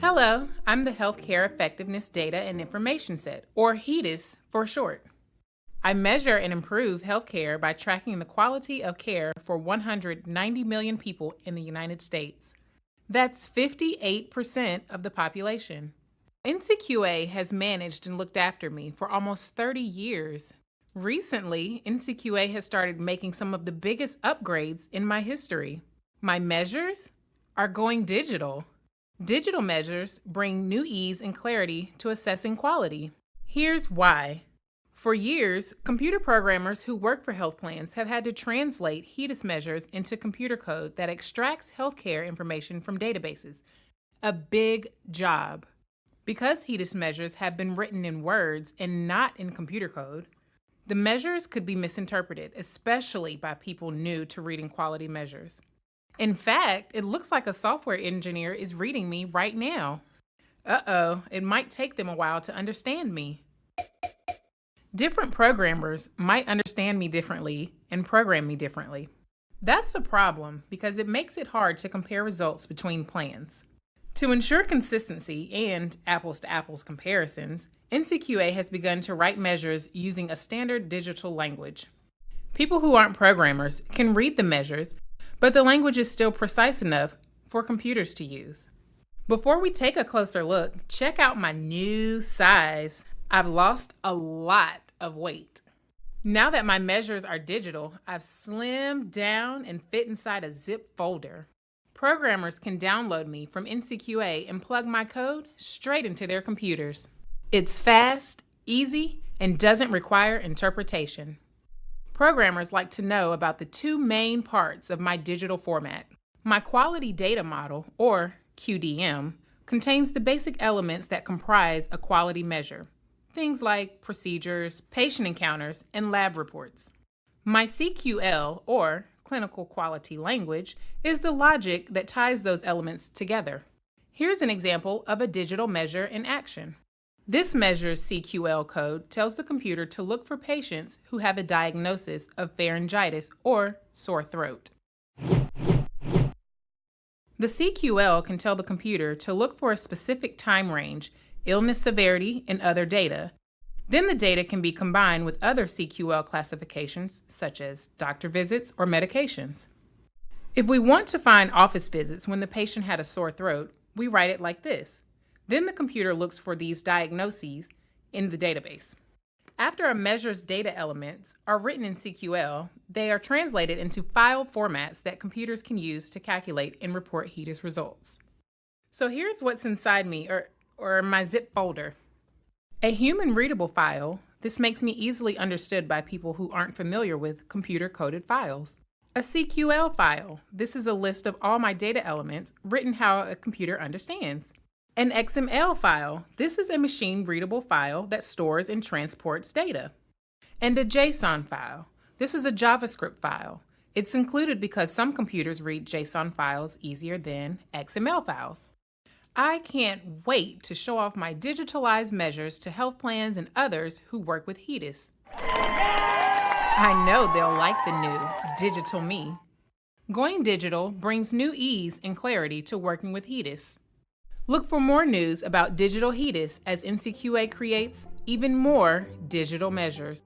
Hello, I'm the Healthcare Effectiveness Data and Information Set, or HEDIS for short. I measure and improve healthcare by tracking the quality of care for 190 million people in the United States. That's 58% of the population. NCQA has managed and looked after me for almost 30 years. Recently, NCQA has started making some of the biggest upgrades in my history. My measures are going digital. Digital measures bring new ease and clarity to assessing quality. Here's why. For years, computer programmers who work for health plans have had to translate HEDIS measures into computer code that extracts healthcare information from databases. A big job. Because HEDIS measures have been written in words and not in computer code, the measures could be misinterpreted, especially by people new to reading quality measures. In fact, it looks like a software engineer is reading me right now. It might take them a while to understand me. Different programmers might understand me differently and program me differently. That's a problem because it makes it hard to compare results between plans. To ensure consistency and apples-to-apples comparisons, NCQA has begun to write measures using a standard digital language. People who aren't programmers can read the measures, but the language is still precise enough for computers to use. Before we take a closer look, check out my new size. I've lost a lot of weight. Now that my measures are digital, I've slimmed down and fit inside a zip folder. Programmers can download me from NCQA and plug my code straight into their computers. It's fast, easy, and doesn't require interpretation. Programmers like to know about the two main parts of my digital format. My quality data model, or QDM, contains the basic elements that comprise a quality measure. Things like procedures, patient encounters, and lab reports. My CQL, or clinical quality language, is the logic that ties those elements together. Here's an example of a digital measure in action. This measure's CQL code tells the computer to look for patients who have a diagnosis of pharyngitis or sore throat. The CQL can tell the computer to look for a specific time range, illness severity, and other data. Then the data can be combined with other CQL classifications, such as doctor visits or medications. If we want to find office visits when the patient had a sore throat, we write it like this. Then the computer looks for these diagnoses in the database. After a measure's data elements are written in CQL, they are translated into file formats that computers can use to calculate and report HEDIS results. So here's what's inside me, or my zip folder. A human-readable file. This makes me easily understood by people who aren't familiar with computer-coded files. A CQL file. This is a list of all my data elements written how a computer understands. An XML file. This is a machine-readable file that stores and transports data. And a JSON file. This is a JavaScript file. It's included because some computers read JSON files easier than XML files. I can't wait to show off my digitalized measures to health plans and others who work with HEDIS. I know they'll like the new digital me. Going digital brings new ease and clarity to working with HEDIS. Look for more news about digital HEDIS as NCQA creates even more digital measures.